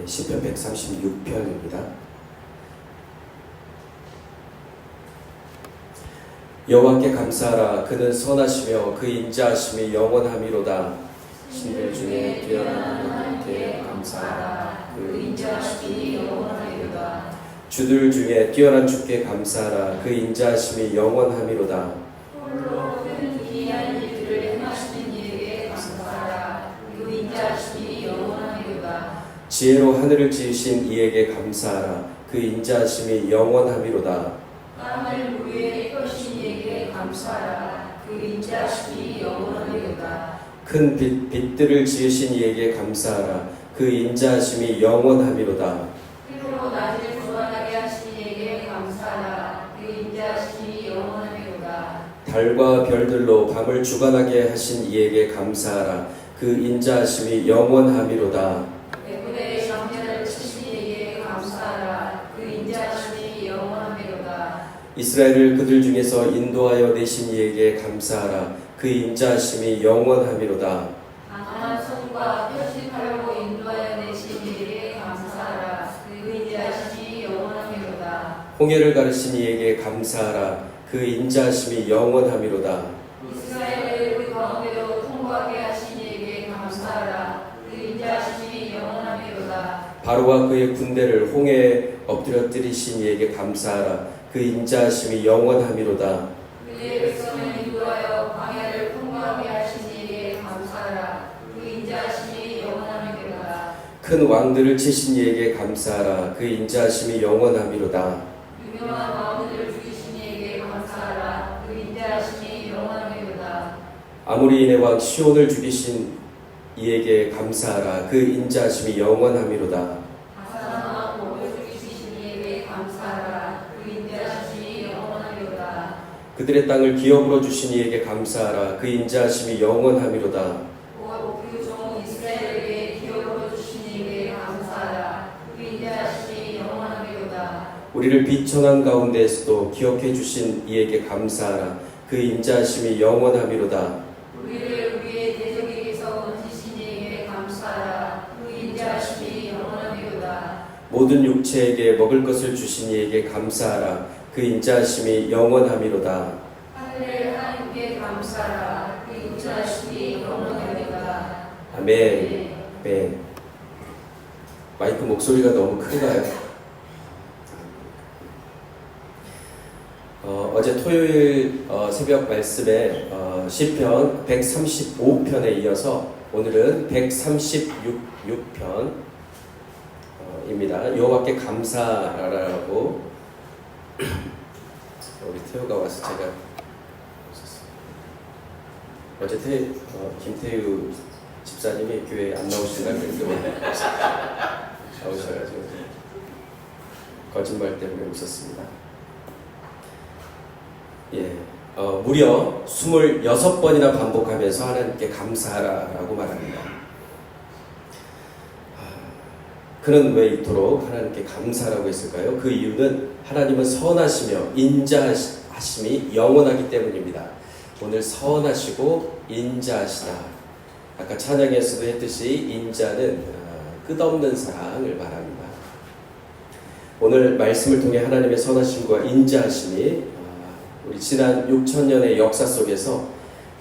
시편 136편입니다. 여호와께 감사하라. 그는 선하시며 그 인자하심이 영원함이로다. 신들 중에 뛰어난 하나님께 감사하라. 그 인자하심이 영원함이로다. 주들 중에 뛰어난 주께 감사하라. 그 인자하심이 영원함이로다. 홀로 큰 기이한 일들을 행하시는 이에게 감사하라. 그 인자하심이 영원함이로다. 지혜로 하늘을 지으신 이에게 감사하라. 그 인자하심이 영원함이로다. 땅을 물 위에 펴신 이에게 감사하라. 그 인자하심이 영원함이로다. 큰 빛들을 지으신 이에게 감사하라. 그 인자하심이 영원함이로다. 피로 낮을 주관하게 하신 이에게 감사하라. 그 인자하심이 영원함이로다. 달과 별들로 밤을 주관하게 하신 이에게 감사하라. 그 인자하심이 영원함이로다. 애굽의 장자를 치신 이에게 감사하라. 그 인자하심이 영원함이로다. 이스라엘을 그들 중에서 인도하여 내신 이에게 감사하라. 그 인자하심이 영원함이로다. 강한 손과 편식하려고 인도하여 내신 이에게 감사하라. 그 인자하심이 영원함이로다. 홍해를 가르신 이에게 감사하라. 그 인자하심이 영원함이로다. 이스라엘을 그 가운데로 통과하게 하신 이에게 감사하라. 그 인자하심이 영원함이로다. 바로와 그의 군대를 홍해에 엎드려뜨리신 이에게 감사하라. 그 인자하심이 영원함이로다. 그의 백성을 인도하여 광야를 통과하게 하신 이에게 감사하라. 그 인자하심이 영원함이로다. 큰 왕들을 치신 이에게 감사하라. 그 인자하심이 영원함이로다. 유명한 왕들을 죽이신 이에게 감사하라. 그 인자하심이 영원함이로다. 아모리인의 왕 시온을 죽이신 이에게 감사하라. 그 인자하심이 영원함이로다. 가사나 목을 죽이신 이에게 감사하라. 그 인자하심이 영원함이로다. 그들의 땅을 기업으로 주신 이에게 감사하라. 그 인자하심이 영원함이로다. 그 종 이스라엘에게 기업으로 주신 이에게 감사하라. 그 인자하심이 영원함이로다. 우리를 비천한 가운데에서도 기억해 주신 이에게 감사하라. 그 인자하심이 영원함이로다. 우리를 우리의 대적에게서 건지신 이에게 감사하라. 그 인자하심이 영원함이로다. 모든 육체에게 먹을 것을 주신 이에게 감사하라. 그 인자하심이 영원함이로다. 하늘을 하나님께 감사하라. 그 인자하심이 영원함이로다. 아멘. 아멘. 마이크 목소리가 너무 큰가요? 어제 토요일 새벽 말씀에 시편 135편에 이어서 오늘은 136편입니다. 여호와께 감사하라고 우리 태우가 와서 제가 어제 김태우 집사님이 교회에 안 나오신다고 그랬는데 나오셔가지고 거짓말 때문에 웃었습니다. 무려 26번이나 반복하면서 하나님께 감사하라고 말합니다. 그는 왜 이토록 하나님께 감사라고 했을까요? 그 이유는 하나님은 선하시며 인자하심이 영원하기 때문입니다. 오늘 선하시고 인자하시다. 아까 찬양에서도 했듯이 인자는 끝없는 사랑을 말합니다. 오늘 말씀을 통해 하나님의 선하심과 인자하심이 우리 지난 6,000년의 역사 속에서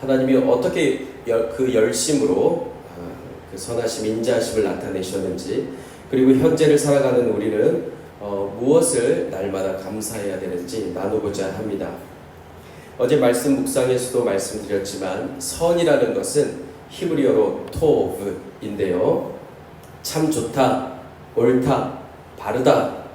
하나님이 어떻게 그 열심으로 그 선하심, 인자하심을 나타내셨는지, 그리고 현재를 살아가는 우리는 무엇을 날마다 감사해야 되는지 나누고자 합니다. 어제 말씀 묵상에서도 말씀드렸지만 선이라는 것은 히브리어로 토브인데요. 참 좋다, 옳다, 바르다,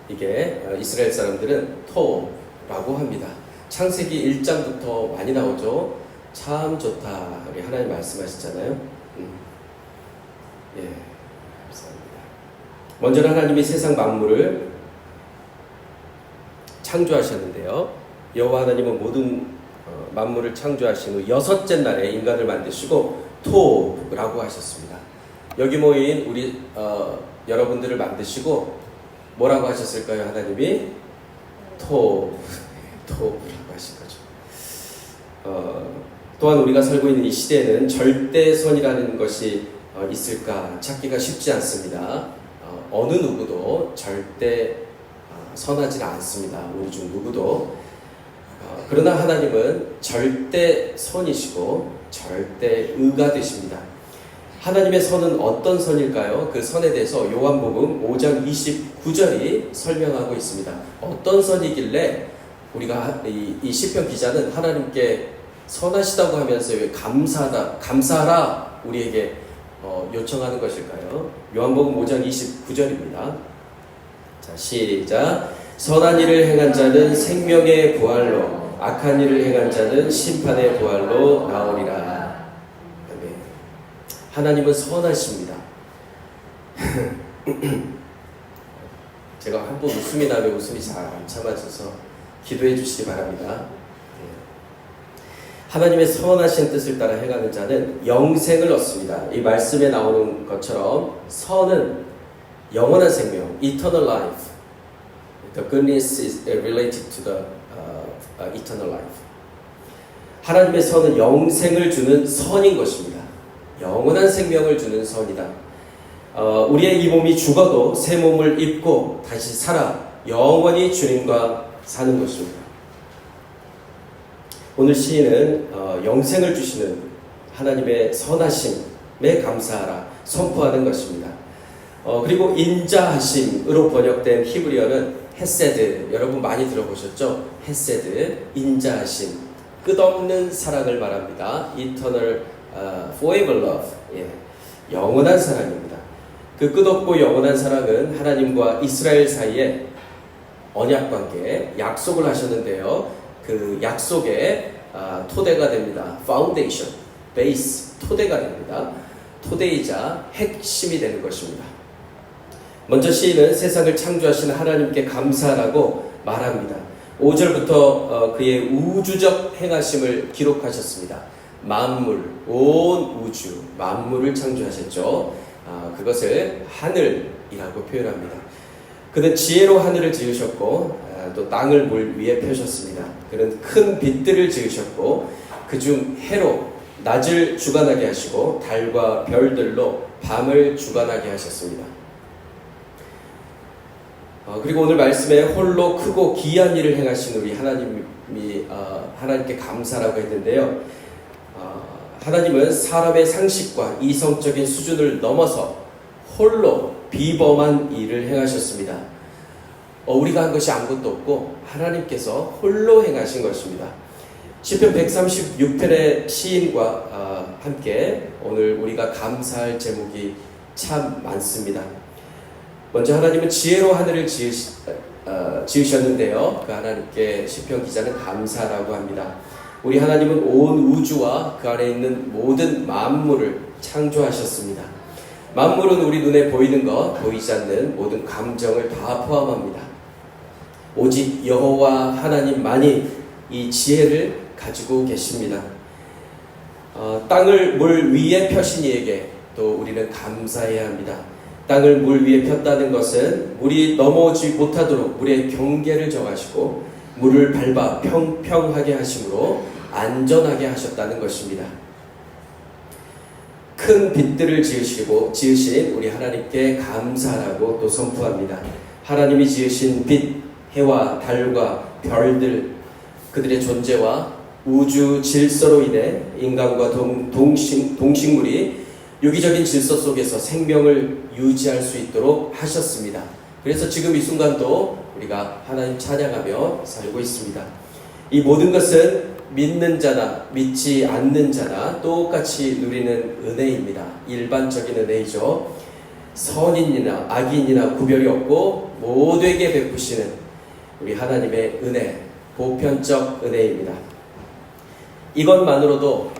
이게 이스라엘 사람들은 토라고 합니다. 창세기 1장부터 많이 나오죠. 참 좋다. 우리 하나님 말씀하시잖아요. 감사합니다. 먼저 하나님이 세상 만물을 창조하셨는데요. 여호와 하나님은 모든 만물을 창조하신 후 여섯째 날에 인간을 만드시고 토라고 하셨습니다. 여기 모인 우리 여러분들을 만드시고 뭐라고 하셨을까요? 하나님이 토라고 하신 거죠. 또한 우리가 살고 있는 이 시대에는 절대선이라는 것이 있을까 찾기가 쉽지 않습니다. 어느 누구도 절대 선하지는 않습니다. 우리 중 누구도. 그러나 하나님은 절대 선이시고 절대 의가 되십니다. 하나님의 선은 어떤 선일까요? 그 선에 대해서 요한복음 5장 29절이 설명하고 있습니다. 어떤 선이길래 우리가 이 시편 기자는 하나님께 선하시다고 하면서 왜 감사하라 우리에게 요청하는 것일까요? 요한복음 5장 29절입니다. 자, 시작. 선한 일을 행한 자는 생명의 부활로, 악한 일을 행한 자는 심판의 부활로 나오리라. 하나님은 선하십니다. 제가 한 번 웃음이 나면 웃음이 잘 안 참아져서 기도해 주시기 바랍니다. 하나님의 선하신 뜻을 따라 행하는 자는 영생을 얻습니다. 이 말씀에 나오는 것처럼 선은 영원한 생명, eternal life. The goodness is related to the eternal life. 하나님의 선은 영생을 주는 선인 것입니다. 영원한 생명을 주는 선이다. 우리의 이 몸이 죽어도 새 몸을 입고 다시 살아 영원히 주님과 사는 것입니다. 오늘 시인은 영생을 주시는 하나님의 선하심에 감사하라 선포하는 것입니다. 그리고 인자하심으로 번역된 히브리어는 헤세드, 여러분 많이 들어보셨죠? 헤세드, 인자하심, 끝없는 사랑을 말합니다. Eternal forever love, 영원한 사랑입니다. 그 끝없고 영원한 사랑은 하나님과 이스라엘 사이에 언약관계, 약속을 하셨는데요. 그 약속의 토대가 됩니다. Foundation, base, 토대가 됩니다. 토대이자 핵심이 되는 것입니다. 먼저 시인은 세상을 창조하신 하나님께 감사하라고 말합니다. 5절부터 그의 우주적 행하심을 기록하셨습니다. 만물, 온 우주, 만물을 창조하셨죠. 그것을 하늘이라고 표현합니다. 그는 지혜로 하늘을 지으셨고 또 땅을 물 위에 펴셨습니다. 그는 큰 빛들을 지으셨고 그중 해로 낮을 주관하게 하시고 달과 별들로 밤을 주관하게 하셨습니다. 그리고 오늘 말씀에 홀로 크고 기이한 일을 행하신 우리 하나님께 감사라고 했는데요. 하나님은 사람의 상식과 이성적인 수준을 넘어서 홀로 비범한 일을 행하셨습니다. 우리가 한 것이 아무것도 없고 하나님께서 홀로 행하신 것입니다. 시편 136편의 시인과 함께 오늘 우리가 감사할 제목이 참 많습니다. 먼저 하나님은 지혜로 하늘을 지으셨는데요. 그 하나님께 시편 기자는 감사라고 합니다. 우리 하나님은 온 우주와 그 안에 있는 모든 만물을 창조하셨습니다. 만물은 우리 눈에 보이는 것, 보이지 않는 모든 감정을 다 포함합니다. 오직 여호와 하나님만이 이 지혜를 가지고 계십니다. 땅을 물 위에 펴신 이에게 또 우리는 감사해야 합니다. 땅을 물 위에 폈다는 것은 물이 넘어오지 못하도록 물의 경계를 정하시고 물을 밟아 평평하게 하심으로 안전하게 하셨다는 것입니다. 큰 빛들을 지으신 우리 하나님께 감사하라고 또 선포합니다. 하나님이 지으신 빛, 해와 달과 별들, 그들의 존재와 우주 질서로 인해 인간과 동식물이 유기적인 질서 속에서 생명을 유지할 수 있도록 하셨습니다. 그래서 지금 이 순간도 우리가 하나님 찬양하며 살고 있습니다. 이 모든 것은 믿는 자나 믿지 않는 자나 똑같이 누리는 은혜입니다. 일반적인 은혜이죠. 선인이나 악인이나 구별이 없고 모두에게 베푸시는 우리 하나님의 은혜, 보편적 은혜입니다. 이것만으로도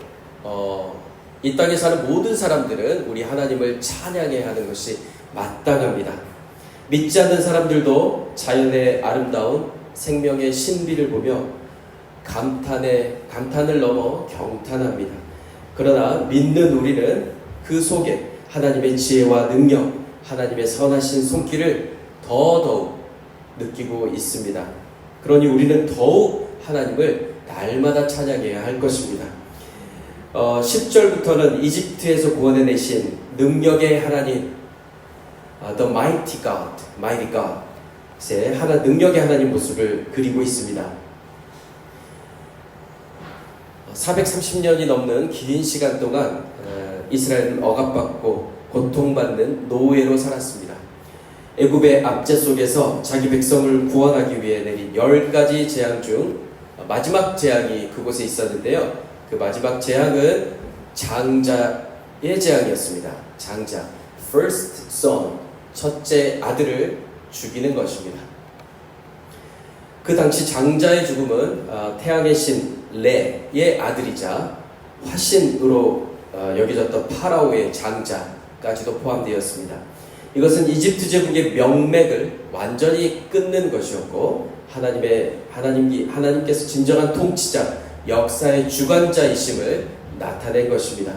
이 땅에 사는 모든 사람들은 우리 하나님을 찬양해야 하는 것이 마땅합니다. 믿지 않는 사람들도 자연의 아름다운 생명의 신비를 보며 감탄을 넘어 경탄합니다. 그러나 믿는 우리는 그 속에 하나님의 지혜와 능력, 하나님의 선하신 손길을 더더욱 느끼고 있습니다. 그러니 우리는 더욱 하나님을 날마다 찬양해야 할 것입니다. 10절부터는 이집트에서 구원해내신 능력의 하나님, The Mighty God의 능력의 하나님 모습을 그리고 있습니다. 430년이 넘는 긴 시간 동안 이스라엘은 억압받고 고통받는 노예로 살았습니다. 애굽의 압제 속에서 자기 백성을 구원하기 위해 내린 10가지 재앙 중 마지막 재앙이 그곳에 있었는데요. 그 마지막 재앙은 장자의 재앙이었습니다. 장자, first son, 첫째 아들을 죽이는 것입니다. 그 당시 장자의 죽음은 태양의 신 레의 아들이자 화신으로 여겨졌던 파라오의 장자까지도 포함되었습니다. 이것은 이집트 제국의 명맥을 완전히 끊는 것이었고 하나님께서 진정한 통치자, 역사의 주관자이심을 나타낸 것입니다.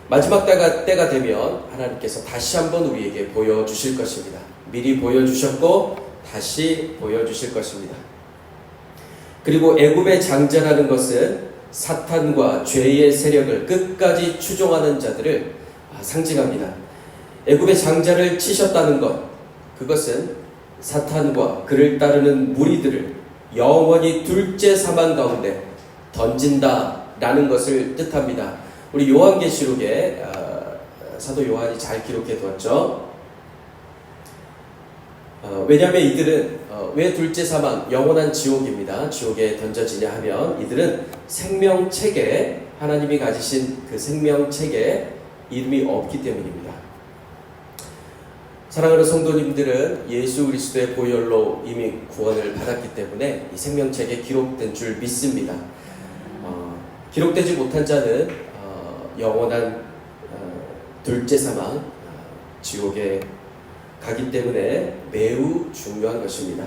마지막 때가 되면 하나님께서 다시 한번 우리에게 보여주실 것입니다. 미리 보여주셨고 다시 보여주실 것입니다. 그리고 애굽의 장자라는 것은 사탄과 죄의 세력을 끝까지 추종하는 자들을 상징합니다. 애굽의 장자를 치셨다는 것, 그것은 사탄과 그를 따르는 무리들을 영원히 둘째 사망 가운데 던진다라는 것을 뜻합니다. 우리 요한계시록에 사도 요한이 잘 기록해 두었죠. 왜냐하면 이들은 왜 둘째 사망, 영원한 지옥입니다. 지옥에 던져지냐 하면 이들은 생명책에 하나님이 가지신 그 생명책에 이름이 없기 때문입니다. 사랑하는 성도님들은 예수 그리스도의 보혈로 이미 구원을 받았기 때문에 이 생명책에 기록된 줄 믿습니다. 기록되지 못한 자는 영원한 둘째 사망, 지옥에 가기 때문에 매우 중요한 것입니다.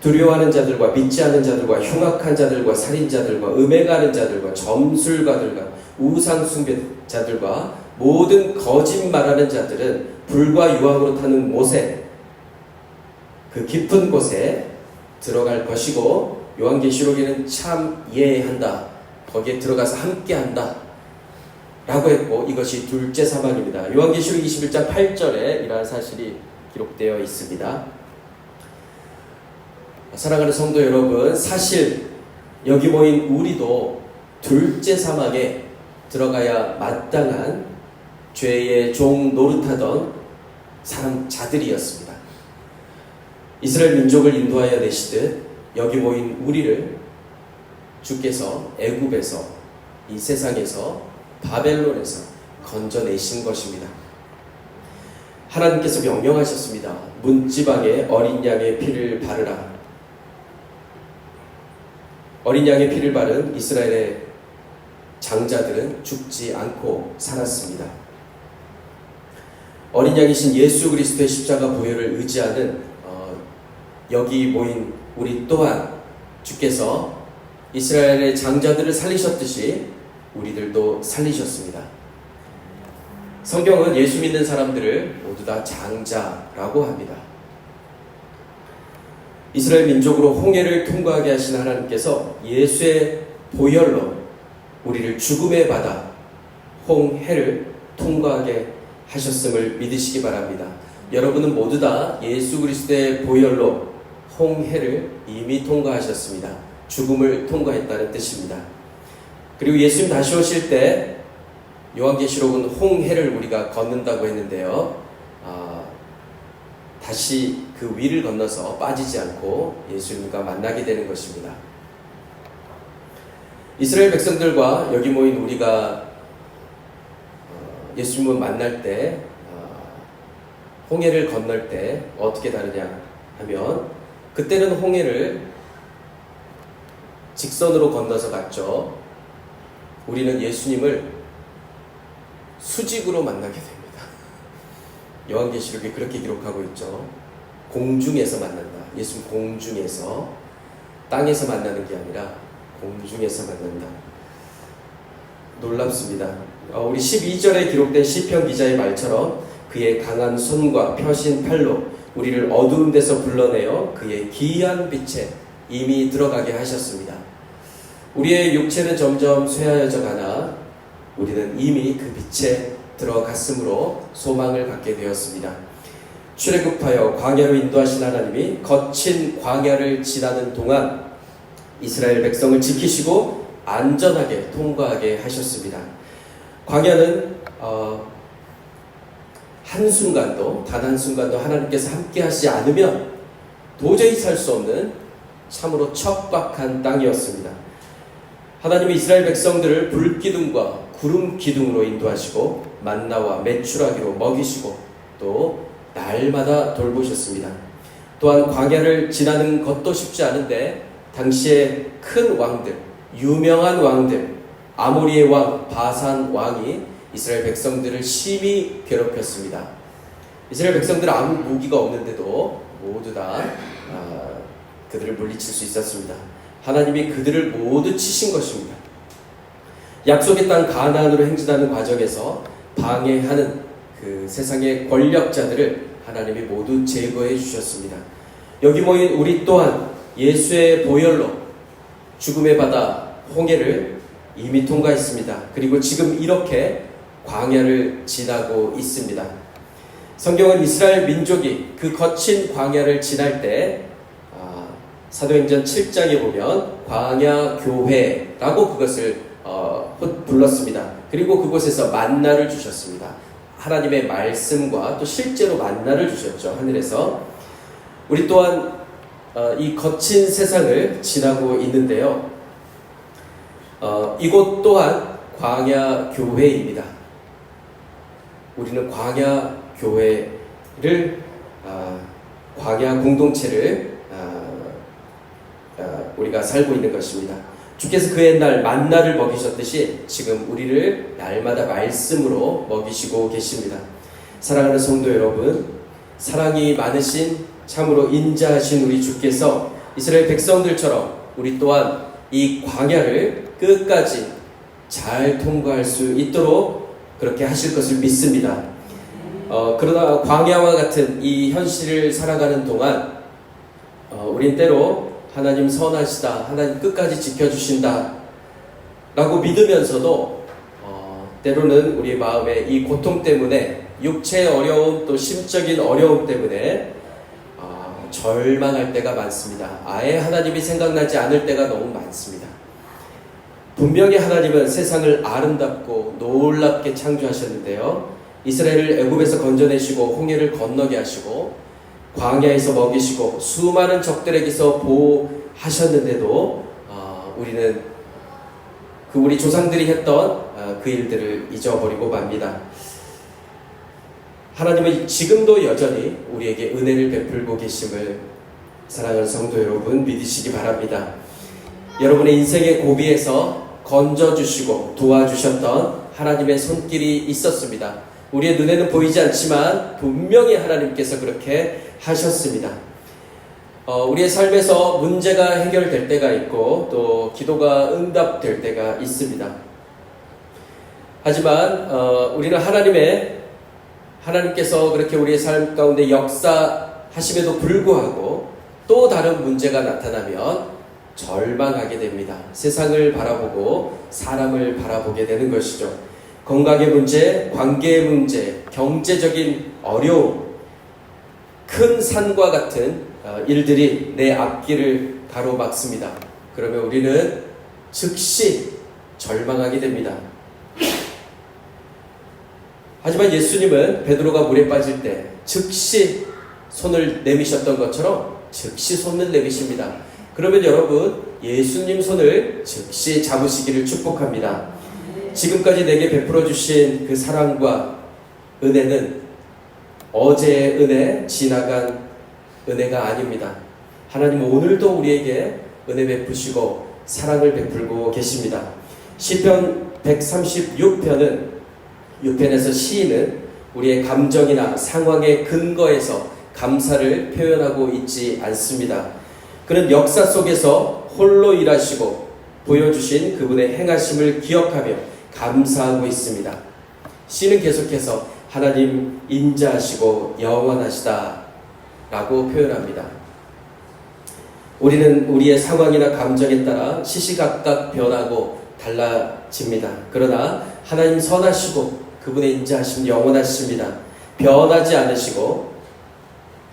두려워하는 자들과 믿지 않는 자들과 흉악한 자들과 살인자들과 음행하는 자들과 점술가들과 우상숭배자들과 모든 거짓말하는 자들은 불과 유황으로 타는 못에 그 깊은 곳에 들어갈 것이고 요한계시록에는 참 예한다. 거기에 들어가서 함께한다. 라고 했고 이것이 둘째 사망입니다. 요한계시록 21장 8절에 이러한 사실이 기록되어 있습니다. 사랑하는 성도 여러분, 사실 여기 모인 우리도 둘째 사망에 들어가야 마땅한 죄의 종 노릇하던 자들이었습니다. 이스라엘 민족을 인도하여 내시듯 여기 모인 우리를 주께서 애굽에서 이 세상에서 바벨론에서 건져내신 것입니다. 하나님께서 명령하셨습니다. 문지방에 어린 양의 피를 바르라. 어린 양의 피를 바른 이스라엘의 장자들은 죽지 않고 살았습니다. 어린 양이신 예수 그리스도의 십자가 보혈을 의지하는 여기 모인 우리 또한 주께서 이스라엘의 장자들을 살리셨듯이 우리들도 살리셨습니다. 성경은 예수 믿는 사람들을 모두 다 장자라고 합니다. 이스라엘 민족으로 홍해를 통과하게 하신 하나님께서 예수의 보혈로 우리를 죽음의 바다 홍해를 통과하게 하셨음을 믿으시기 바랍니다. 여러분은 모두 다 예수 그리스도의 보혈로 홍해를 이미 통과하셨습니다. 죽음을 통과했다는 뜻입니다. 그리고 예수님 다시 오실 때 요한계시록은 홍해를 우리가 걷는다고 했는데요. 다시 그 위를 건너서 빠지지 않고 예수님과 만나게 되는 것입니다. 이스라엘 백성들과 여기 모인 우리가 예수님을 만날 때 홍해를 건널 때 어떻게 다르냐 하면 그때는 홍해를 직선으로 건너서 갔죠. 우리는 예수님을 수직으로 만나게 됩니다. 요한계시록이 그렇게 기록하고 있죠. 공중에서 만난다. 예수님 공중에서, 땅에서 만나는 게 아니라 공중에서 만난다. 놀랍습니다. 우리 12절에 기록된 시편 기자의 말처럼 그의 강한 손과 펴신 팔로 우리를 어두운 데서 불러내어 그의 기이한 빛에 이미 들어가게 하셨습니다. 우리의 육체는 점점 쇠하여져 가나 우리는 이미 그 빛에 들어갔으므로 소망을 갖게 되었습니다. 출애굽하여 광야로 인도하신 하나님이 거친 광야를 지나는 동안 이스라엘 백성을 지키시고 안전하게 통과하게 하셨습니다. 광야는 한순간도, 단 한순간도 하나님께서 함께 하시지 않으면 도저히 살 수 없는 참으로 척박한 땅이었습니다. 하나님이 이스라엘 백성들을 불기둥과 구름 기둥으로 인도하시고 만나와 메추라기로 먹이시고 또 날마다 돌보셨습니다. 또한 광야를 지나는 것도 쉽지 않은데 당시에 큰 왕들, 유명한 왕들, 아모리의 왕 바산 왕이 이스라엘 백성들을 심히 괴롭혔습니다. 이스라엘 백성들은 아무 무기가 없는데도 모두 다 그들을 물리칠 수 있었습니다. 하나님이 그들을 모두 치신 것입니다. 약속의 땅 가나안으로 행진하는 과정에서 방해하는 그 세상의 권력자들을 하나님이 모두 제거해 주셨습니다. 여기 모인 우리 또한 예수의 보혈로 죽음의 바다 홍해를 이미 통과했습니다. 그리고 지금 이렇게 광야를 지나고 있습니다. 성경은 이스라엘 민족이 그 거친 광야를 지날 때 사도행전 7장에 보면 광야교회라고 그것을 불렀습니다. 그리고 그곳에서 만나를 주셨습니다. 하나님의 말씀과 또 실제로 만나를 주셨죠. 하늘에서. 우리 또한 이 거친 세상을 지나고 있는데요. 이곳 또한 광야교회입니다. 우리는 광야교회를 광야 공동체를 우리가 살고 있는 것입니다. 주께서 그 옛날 만나를 먹이셨듯이 지금 우리를 날마다 말씀으로 먹이시고 계십니다. 사랑하는 성도 여러분, 사랑이 많으신 참으로 인자하신 우리 주께서 이스라엘 백성들처럼 우리 또한 이 광야를 끝까지 잘 통과할 수 있도록 그렇게 하실 것을 믿습니다. 그러나 광야와 같은 이 현실을 살아가는 동안 우린 때로 하나님 선하시다, 하나님 끝까지 지켜주신다 라고 믿으면서도 때로는 우리 마음의 이 고통 때문에, 육체의 어려움 또 심적인 어려움 때문에 절망할 때가 많습니다. 아예 하나님이 생각나지 않을 때가 너무 많습니다. 분명히 하나님은 세상을 아름답고 놀랍게 창조하셨는데요, 이스라엘을 애굽에서 건져내시고 홍해를 건너게 하시고 광야에서 먹이시고 수많은 적들에게서 보호하셨는데도 우리는 우리 조상들이 했던 그 일들을 잊어버리고 맙니다. 하나님은 지금도 여전히 우리에게 은혜를 베풀고 계심을 사랑하는 성도 여러분 믿으시기 바랍니다. 여러분의 인생의 고비에서 건져주시고 도와주셨던 하나님의 손길이 있었습니다. 우리의 눈에는 보이지 않지만 분명히 하나님께서 그렇게 하셨습니다. 우리의 삶에서 문제가 해결될 때가 있고 또 기도가 응답될 때가 있습니다. 하지만 우리는 하나님께서 그렇게 우리의 삶 가운데 역사하심에도 불구하고 또 다른 문제가 나타나면 절망하게 됩니다. 세상을 바라보고 사람을 바라보게 되는 것이죠. 건강의 문제, 관계의 문제, 경제적인 어려움, 큰 산과 같은 일들이 내 앞길을 가로막습니다. 그러면 우리는 즉시 절망하게 됩니다. 하지만 예수님은 베드로가 물에 빠질 때 즉시 손을 내미셨던 것처럼 즉시 손을 내미십니다. 그러면 여러분, 예수님 손을 즉시 잡으시기를 축복합니다. 지금까지 내게 베풀어 주신 그 사랑과 은혜는 어제의 은혜, 지나간 은혜가 아닙니다. 하나님은 오늘도 우리에게 은혜 베푸시고 사랑을 베풀고 계십니다. 시편 136편은 6편에서 시인은 우리의 감정이나 상황의 근거에서 감사를 표현하고 있지 않습니다. 그는 역사 속에서 홀로 일하시고 보여주신 그분의 행하심을 기억하며 감사하고 있습니다. 시는 계속해서 하나님 인자하시고 영원하시다 라고 표현합니다. 우리는 우리의 상황이나 감정에 따라 시시각각 변하고 달라집니다. 그러나 하나님 선하시고 그분의 인자하심 영원하십니다. 변하지 않으시고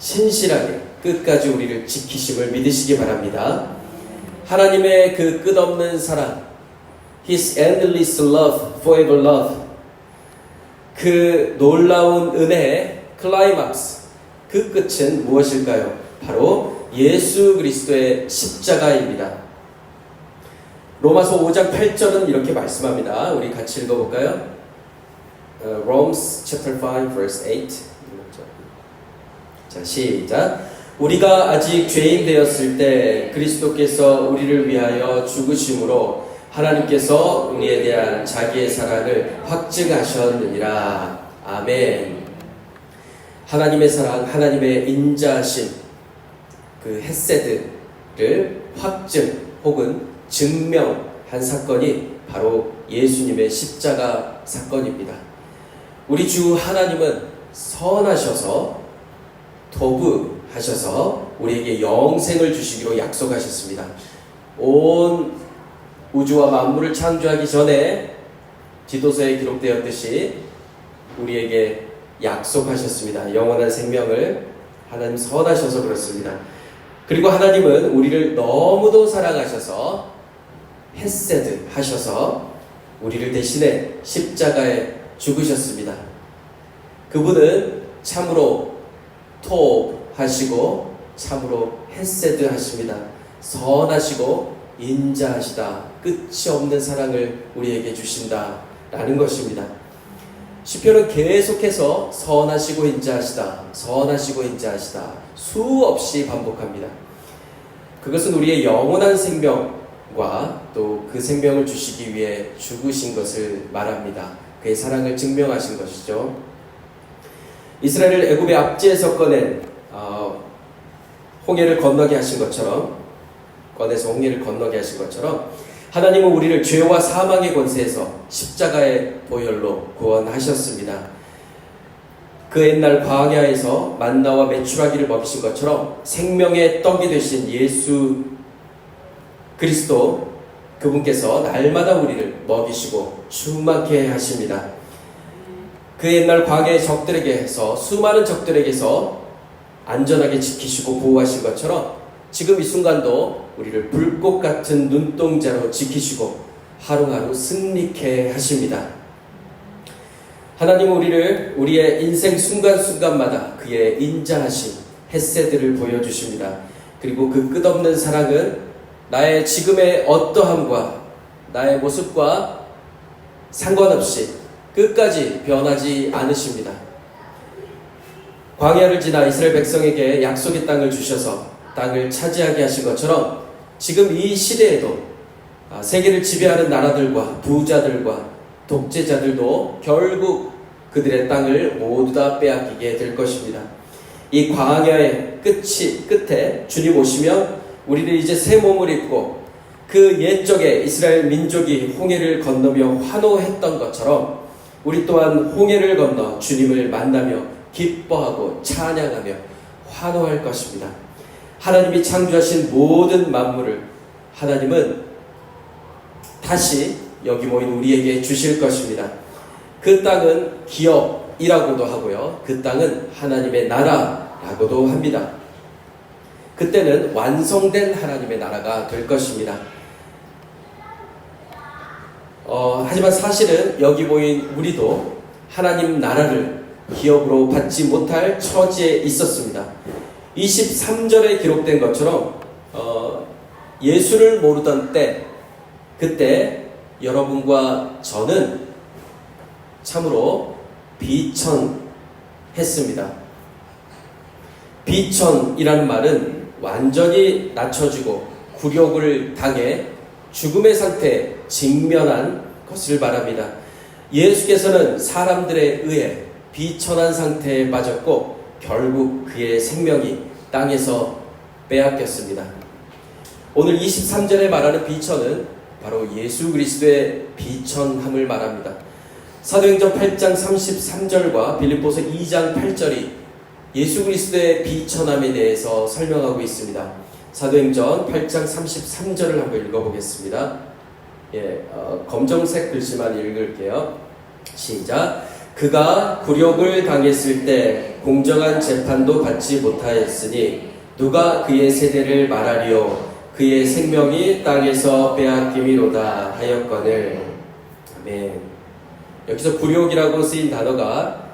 신실하게 끝까지 우리를 지키심을 믿으시기 바랍니다. 하나님의 그 끝없는 사랑, His endless love, forever love, 그 놀라운 은혜의 클라이막스, 그 끝은 무엇일까요? 바로 예수 그리스도의 십자가입니다. 로마서 5장 8절은 이렇게 말씀합니다. 우리 같이 읽어볼까요? Romans chapter 5 verse 8. 자, 시작. 우리가 아직 죄인 되었을 때 그리스도께서 우리를 위하여 죽으심으로 하나님께서 우리에 대한 자기의 사랑을 확증하셨느니라. 아멘. 하나님의 사랑, 하나님의 인자하심, 그 헤세드를 확증 혹은 증명한 사건이 바로 예수님의 십자가 사건입니다. 우리 주 하나님은 선하셔서 도구하셔서 우리에게 영생을 주시기로 약속하셨습니다. 온 우주와 만물을 창조하기 전에 디도서에 기록되었듯이 우리에게 약속하셨습니다. 영원한 생명을 하나님 선하셔서 그렇습니다. 그리고 하나님은 우리를 너무도 사랑하셔서 헤세드 하셔서 우리를 대신에 십자가에 죽으셨습니다. 그분은 참으로 톱하시고 참으로 헤세드 하십니다. 선하시고 인자하시다. 끝이 없는 사랑을 우리에게 주신다라는 것입니다. 시편은 계속해서 선하시고 인자하시다, 선하시고 인자하시다 수없이 반복합니다. 그것은 우리의 영원한 생명과 또 그 생명을 주시기 위해 죽으신 것을 말합니다. 그의 사랑을 증명하신 것이죠. 이스라엘을 애굽의 압제에서 꺼낸 홍해를 건너게 하신 것처럼, 꺼내서 홍해를 건너게 하신 것처럼 하나님은 우리를 죄와 사망의 권세에서 십자가의 보혈로 구원하셨습니다. 그 옛날 광야에서 만나와 메추라기를 먹이신 것처럼 생명의 떡이 되신 예수 그리스도, 그분께서 날마다 우리를 먹이시고 충만케 하십니다. 그 옛날 광야의 적들에게서, 수많은 적들에게서 안전하게 지키시고 보호하신 것처럼 지금 이 순간도 우리를 불꽃 같은 눈동자로 지키시고 하루하루 승리케 하십니다. 하나님은 우리를 우리의 인생 순간순간마다 그의 인자하심, 헤세드를 보여주십니다. 그리고 그 끝없는 사랑은 나의 지금의 어떠함과 나의 모습과 상관없이 끝까지 변하지 않으십니다. 광야를 지나 이스라엘 백성에게 약속의 땅을 주셔서 땅을 차지하게 하신 것처럼 지금 이 시대에도 세계를 지배하는 나라들과 부자들과 독재자들도 결국 그들의 땅을 모두 다 빼앗기게 될 것입니다. 이 광야의 끝에 주님 오시면 우리는 이제 새 몸을 입고 그 옛적에 이스라엘 민족이 홍해를 건너며 환호했던 것처럼 우리 또한 홍해를 건너 주님을 만나며 기뻐하고 찬양하며 환호할 것입니다. 하나님이 창조하신 모든 만물을 하나님은 다시 여기 모인 우리에게 주실 것입니다. 그 땅은 기업이라고도 하고요. 그 땅은 하나님의 나라라고도 합니다. 그때는 완성된 하나님의 나라가 될 것입니다. 하지만 사실은 여기 모인 우리도 하나님 나라를 기업으로 받지 못할 처지에 있었습니다. 23절에 기록된 것처럼 예수를 모르던 때, 그때 여러분과 저는 참으로 비천했습니다. 비천이라는 말은 완전히 낮춰지고 굴욕을 당해 죽음의 상태에 직면한 것을 말합니다. 예수께서는 사람들에 의해 비천한 상태에 빠졌고 결국 그의 생명이 땅에서 빼앗겼습니다. 오늘 23절에 말하는 비천은 바로 예수 그리스도의 비천함을 말합니다. 사도행전 8장 33절과 빌립보서 2장 8절이 예수 그리스도의 비천함에 대해서 설명하고 있습니다. 사도행전 8장 33절을 한번 읽어보겠습니다. 검정색 글씨만 읽을게요. 시작. 그가 굴욕을 당했을 때 공정한 재판도 받지 못하였으니 누가 그의 세대를 말하리요 그의 생명이 땅에서 빼앗김이로다 하였거늘. 아멘. 여기서 굴욕이라고 쓰인 단어가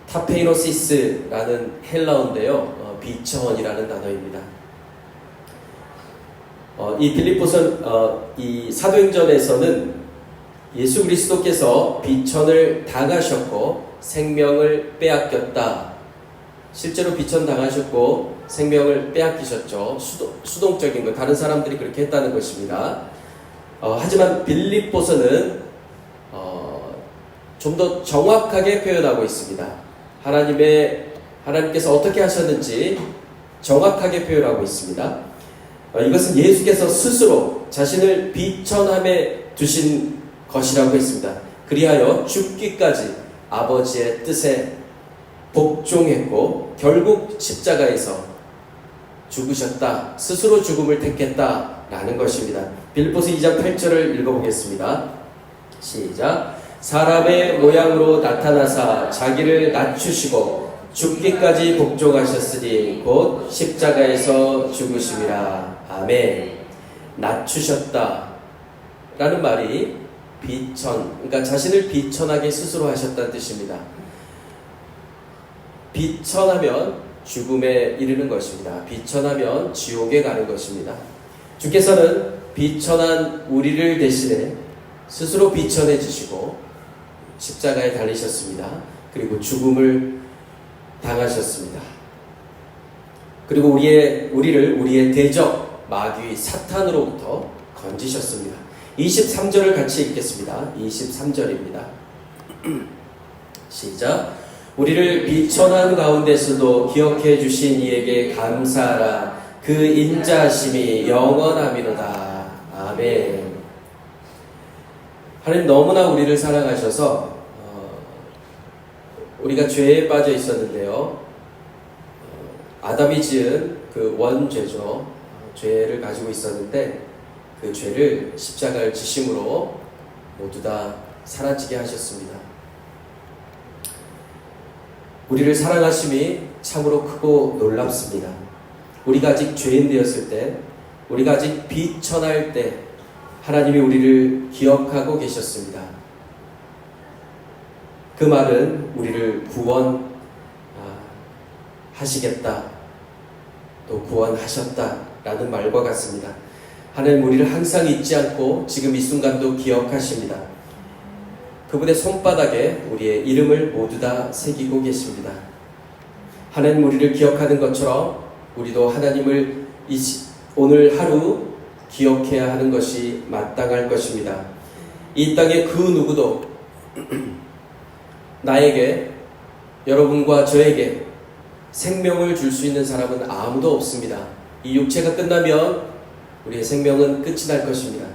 타페이노시스라는 헬라어인데요. 비천이라는 단어입니다. 이 빌립보서 이 사도행전에서는 예수 그리스도께서 비천을 당하셨고 생명을 빼앗겼다. 실제로 비천 당하셨고 생명을 빼앗기셨죠. 수동적인 거 다른 사람들이 그렇게 했다는 것입니다. 하지만 빌립보서는 좀 더 정확하게 표현하고 있습니다. 하나님께서 어떻게 하셨는지 정확하게 표현하고 있습니다. 이것은 예수께서 스스로 자신을 비천함에 두신 것이라고 했습니다. 그리하여 죽기까지 아버지의 뜻에 복종했고 결국 십자가에서 죽으셨다. 스스로 죽음을 택했다라는 것입니다. 빌립보서 2장 8절을 읽어보겠습니다. 시작. 사람의 모양으로 나타나사 자기를 낮추시고 죽기까지 복종하셨으니 곧 십자가에서 죽으심이라. 아멘. 낮추셨다 라는 말이 비천, 그러니까 자신을 비천하게 스스로 하셨다는 뜻입니다. 비천하면 죽음에 이르는 것입니다. 비천하면 지옥에 가는 것입니다. 주께서는 비천한 우리를 대신해 스스로 비천해지시고 십자가에 달리셨습니다. 그리고 죽음을 당하셨습니다. 그리고 우리의 대적 마귀 사탄으로부터 건지셨습니다. 23절을 같이 읽겠습니다. 23절입니다. 시작. 우리를 비천한 가운데서도 기억해 주신 이에게 감사하라. 그 인자하심이 영원함이로다. 아멘. 하나님 너무나 우리를 사랑하셔서 우리가 죄에 빠져 있었는데요. 아담이 지은 그 원죄죠. 죄를 가지고 있었는데 그 죄를 십자가를 지심으로 모두 다 사라지게 하셨습니다. 우리를 사랑하심이 참으로 크고 놀랍습니다. 우리가 아직 죄인 되었을 때, 우리가 아직 비천할 때 하나님이 우리를 기억하고 계셨습니다. 그 말은 우리를 구원하시겠다, 또 구원하셨다라는 말과 같습니다. 하나님 우리를 항상 잊지 않고 지금 이 순간도 기억하십니다. 그분의 손바닥에 우리의 이름을 모두 다 새기고 계십니다. 하나님 우리를 기억하는 것처럼 우리도 하나님을 오늘 하루 기억해야 하는 것이 마땅할 것입니다. 이 땅의 그 누구도 나에게, 여러분과 저에게 생명을 줄 수 있는 사람은 아무도 없습니다. 이 육체가 끝나면 우리의 생명은 끝이 날 것입니다.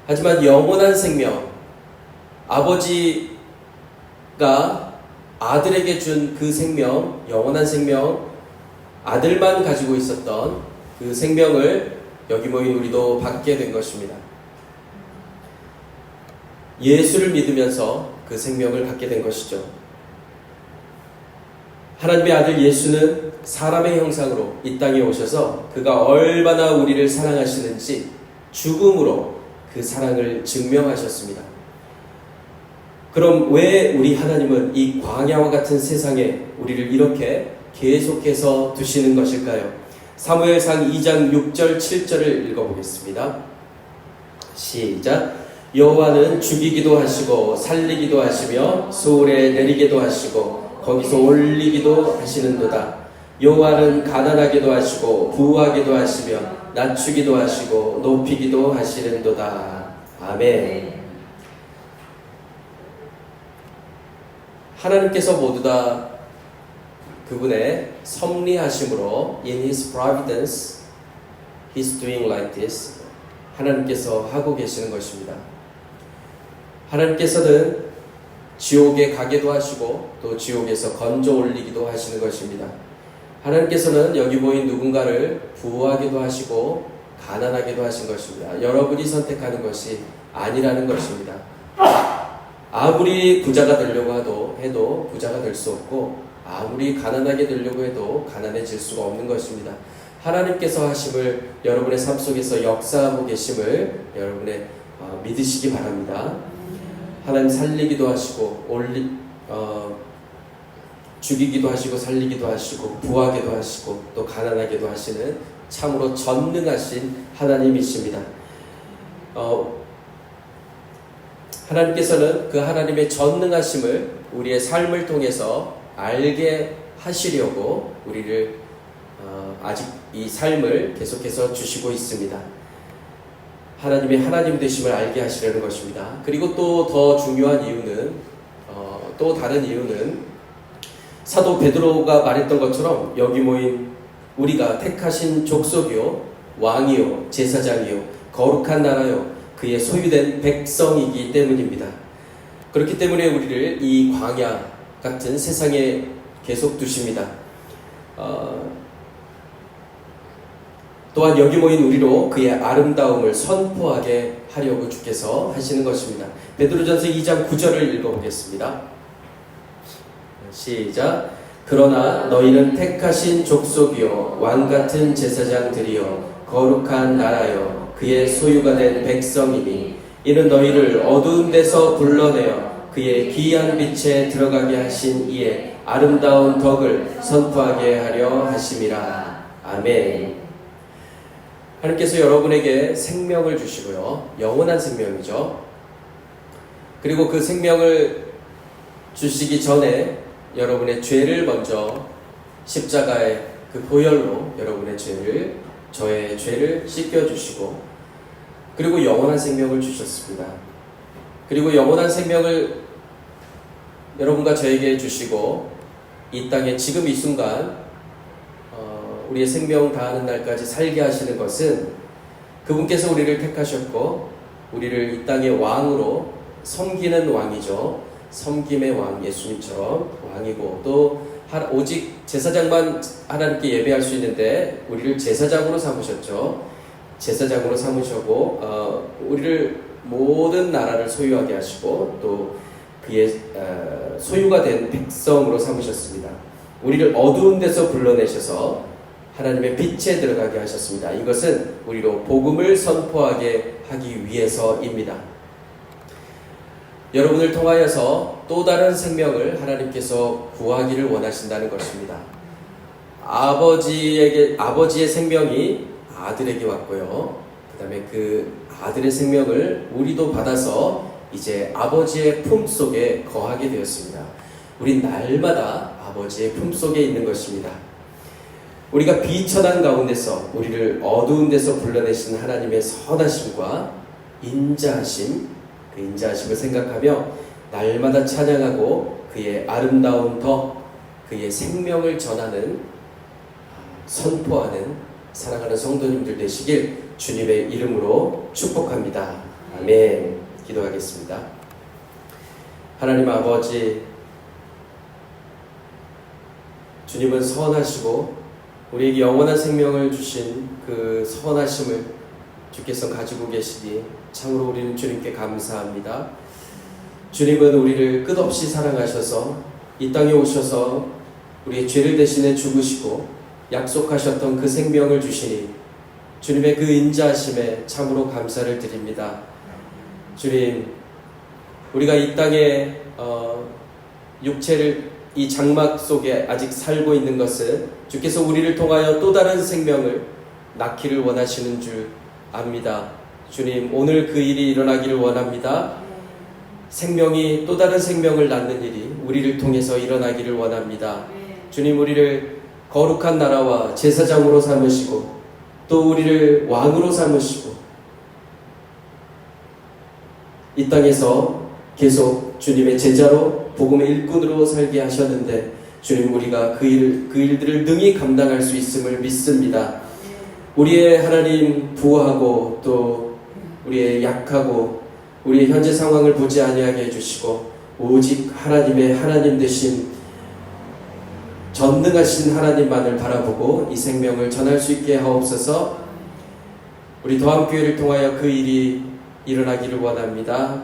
하지만 영원한 생명, 아버지가 아들에게 준 그 생명, 영원한 생명, 아들만 가지고 있었던 그 생명을 여기 모인 우리도 받게 된 것입니다. 예수를 믿으면서 그 생명을 갖게 된 것이죠. 하나님의 아들 예수는 사람의 형상으로 이 땅에 오셔서 그가 얼마나 우리를 사랑하시는지 죽음으로 그 사랑을 증명하셨습니다. 그럼 왜 우리 하나님은 이 광야와 같은 세상에 우리를 이렇게 계속해서 두시는 것일까요? 사무엘상 2장 6절 7절을 읽어보겠습니다. 시작. 여호와는 죽이기도 하시고 살리기도 하시며 소울에 내리기도 하시고 거기서 올리기도 하시는도다. 여호와는 가난하게도 하시고 부하게도 하시며 낮추기도 하시고 높이기도 하시는도다. 아멘. 하나님께서 모두 다 그분의 섭리하심으로 in His providence, He's doing like this. 하나님께서 하고 계시는 것입니다. 하나님께서는 지옥에 가게도 하시고 또 지옥에서 건져 올리기도 하시는 것입니다. 하나님께서는 여기 모인 누군가를 부하게도 하시고 가난하게도 하신 것입니다. 여러분이 선택하는 것이 아니라는 것입니다. 아무리 부자가 되려고 해도 부자가 될 수 없고 아무리 가난하게 되려고 해도 가난해질 수가 없는 것입니다. 하나님께서 하심을 여러분의 삶 속에서 역사하고 계심을 여러분의 믿으시기 바랍니다. 하나님 살리기도 하시고 죽이기도 하시고 살리기도 하시고 부하게도 하시고 또 가난하게도 하시는 참으로 전능하신 하나님이십니다. 하나님께서는 그 하나님의 전능하심을 우리의 삶을 통해서 알게 하시려고 우리를 아직 이 삶을 계속해서 주시고 있습니다. 하나님의 하나님 되심을 알게 하시려는 것입니다. 그리고 또 더 중요한 이유는 또 다른 이유는 사도 베드로가 말했던 것처럼 여기 모인 우리가 택하신 족속이요 왕이요 제사장이요 거룩한 나라요 그의 소유된 백성이기 때문입니다. 그렇기 때문에 우리를 이 광야 같은 세상에 계속 두십니다. 또한 여기 모인 우리로 그의 아름다움을 선포하게 하려고 주께서 하시는 것입니다. 베드로전서 2장 9절을 읽어보겠습니다. 시작. 그러나 너희는 택하신 족속이요 왕같은 제사장들이요 거룩한 나라요 그의 소유가 된 백성이니 이는 너희를 어두운 데서 불러내어 그의 귀한 빛에 들어가게 하신 이의 아름다운 덕을 선포하게 하려 하심이라. 아멘. 하나님께서 여러분에게 생명을 주시고요. 영원한 생명이죠. 그리고 그 생명을 주시기 전에 여러분의 죄를 먼저 십자가의 그 보혈로 여러분의 죄를 저의 죄를 씻겨주시고 그리고 영원한 생명을 주셨습니다. 그리고 영원한 생명을 여러분과 저에게 주시고 이 땅에 지금 이 순간 우리의 생명 다하는 날까지 살게 하시는 것은 그분께서 우리를 택하셨고 우리를 이 땅의 왕으로 섬기는 왕이죠. 섬김의 왕 예수님처럼 왕이고 또 오직 제사장만 하나님께 예배할 수 있는데 우리를 제사장으로 삼으셨죠. 제사장으로 삼으셨고 우리를 모든 나라를 소유하게 하시고 또 그의 소유가 된 백성으로 삼으셨습니다. 우리를 어두운 데서 불러내셔서 하나님의 빛에 들어가게 하셨습니다. 이것은 우리로 복음을 선포하게 하기 위해서입니다. 여러분을 통하여서 또 다른 생명을 하나님께서 구하기를 원하신다는 것입니다. 아버지의 생명이 아들에게 왔고요. 그 다음에 그 아들의 생명을 우리도 받아서 이제 아버지의 품 속에 거하게 되었습니다. 우린 날마다 아버지의 품 속에 있는 것입니다. 우리가 비천한 가운데서 우리를 어두운 데서 불러내신 하나님의 선하심과 인자하심, 그 인자하심을 생각하며 날마다 찬양하고 그의 아름다운 덕, 그의 생명을 전하는 선포하는 사랑하는 성도님들 되시길 주님의 이름으로 축복합니다. 아멘. 기도하겠습니다. 하나님 아버지, 주님은 선하시고 우리에게 영원한 생명을 주신 그 선하심을 주께서 가지고 계시니 참으로 우리는 주님께 감사합니다. 주님은 우리를 끝없이 사랑하셔서 이 땅에 오셔서 우리의 죄를 대신해 죽으시고 약속하셨던 그 생명을 주시니 주님의 그 인자하심에 참으로 감사를 드립니다. 주님, 우리가 이 땅에 육체를 이 장막 속에 아직 살고 있는 것은 주께서 우리를 통하여 또 다른 생명을 낳기를 원하시는 줄 압니다. 주님, 오늘 그 일이 일어나기를 원합니다. 생명이 또 다른 생명을 낳는 일이 우리를 통해서 일어나기를 원합니다. 주님, 우리를 거룩한 나라와 제사장으로 삼으시고 또 우리를 왕으로 삼으시고 이 땅에서 계속 주님의 제자로 복음의 일꾼으로 살게 하셨는데 주님, 우리가 그 일들을 능히 감당할 수 있음을 믿습니다. 우리의 하나님 부하고 또 우리의 약하고 우리의 현재 상황을 보지 아니하게 해주시고 오직 하나님의 하나님 되신 전능하신 하나님만을 바라보고 이 생명을 전할 수 있게 하옵소서. 우리 더함교회를 통하여 그 일이 일어나기를 원합니다.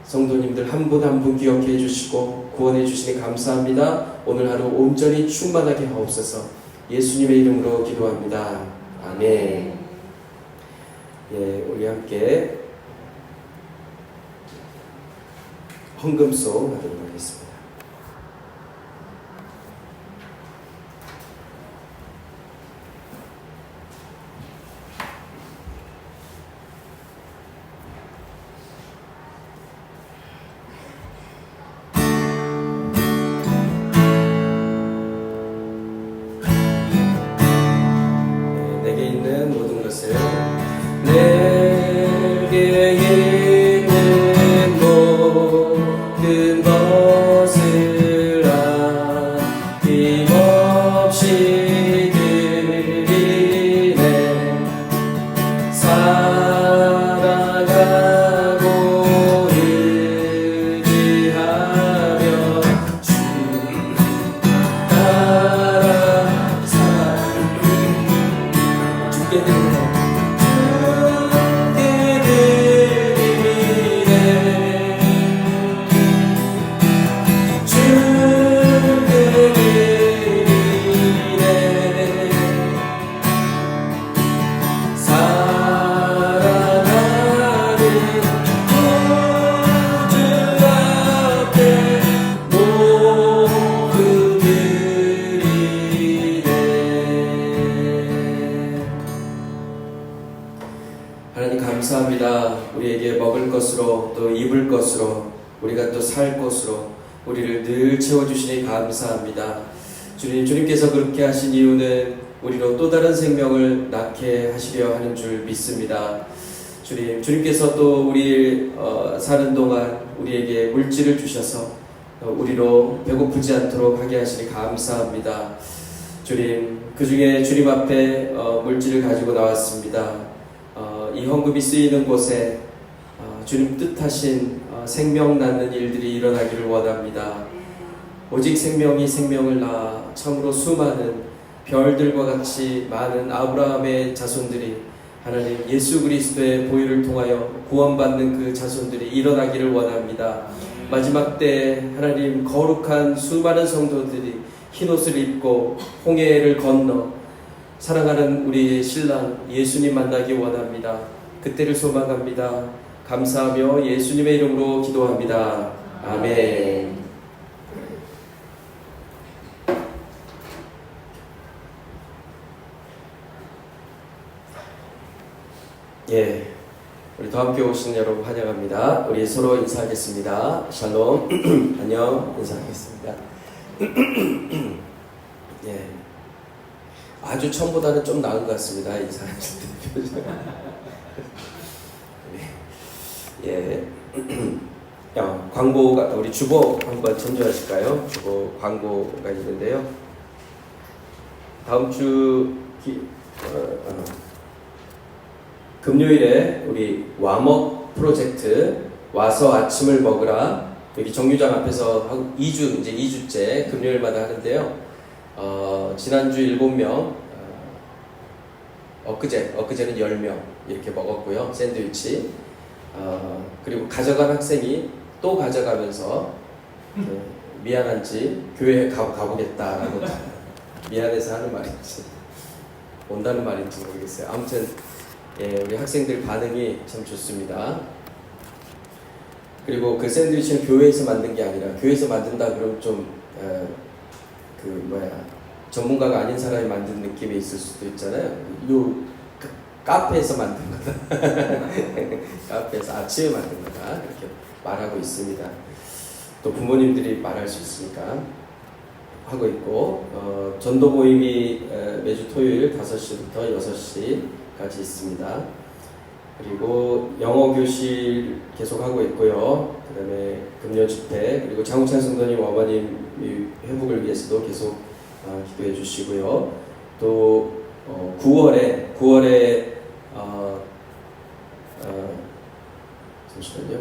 성도님들 한 분 한 분 기억해 주시고 구원해 주시니 감사합니다. 오늘 하루 온전히 충만하게 하옵소서. 예수님의 이름으로 기도합니다. 아멘. 예, 우리 함께 헌금송 하도록 하겠습니다. 내게 있는 모든 것을 내게 있는 모든 것을 아낌없이 드리네. 사랑하고 의지하며 주 따라 주께 드리네. 하나님 감사합니다. 우리에게 먹을 것으로 또 입을 것으로 우리가 또 살 것으로 우리를 늘 채워주시니 감사합니다. 주님, 주님께서 그렇게 하신 이유는 우리로 또 다른 생명을 낳게 하시려 하는 줄 믿습니다. 주님, 주님께서 또 우리 사는 동안 우리에게 물질을 주셔서 우리로 배고프지 않도록 하게 하시니 감사합니다. 주님, 그 중에 주님 앞에 물질을 가지고 나왔습니다. 이 헌금이 쓰이는 곳에 주님 뜻하신 생명 낳는 일들이 일어나기를 원합니다. 오직 생명이 생명을 낳아 참으로 수많은 별들과 같이 많은 아브라함의 자손들이 하나님 예수 그리스도의 보혈을 통하여 구원받는 그 자손들이 일어나기를 원합니다. 마지막 때 하나님 거룩한 수많은 성도들이 흰옷을 입고 홍해를 건너 사랑하는 우리 신랑 예수님 만나기 원합니다. 그때를 소망합니다. 감사하며 예수님의 이름으로 기도합니다. 아멘. 예, 우리 더 함께 오신 여러분 환영합니다. 우리 서로 인사하겠습니다. 샬롬. 안녕. 인사하겠습니다. 예. 아주 처음보다는 좀 나은 것 같습니다. 인사하실 때 표정. 예. 광고가 우리 주보 한번 전조하실까요? 주보 광고가 있는데요. 다음 주 금요일에 우리 와먹 프로젝트 와서 아침을 먹으라 여기 정류장 앞에서 2주째 금요일마다 하는데요. 지난주 7명, 엊그제는 10명 이렇게 먹었고요. 샌드위치. 그리고 가져간 학생이 또 가져가면서 미안한지 교회에 가보겠다라고 미안해서 하는 말인지 온다는 말인지 모르겠어요. 아무튼 예, 우리 학생들 반응이 참 좋습니다. 그리고 그 샌드위치는 교회에서 만든 게 아니라 교회에서 만든다 그러면 좀 전문가가 아닌 사람이 만든 느낌이 있을 수도 있잖아요. 카페에서 만든 거다. 카페에서 아침에 만든 거다. 이렇게 말하고 있습니다. 또 부모님들이 말할 수 있으니까 하고 있고 전도 모임이 매주 토요일 5시부터 6시까지 있습니다. 그리고 영어 교실 계속 하고 있고요. 그 다음에 금요 집회 그리고 장우찬 성도님 어머님 회복을 위해서도 계속 기도해 주시고요. 또 9월에 잠시만요.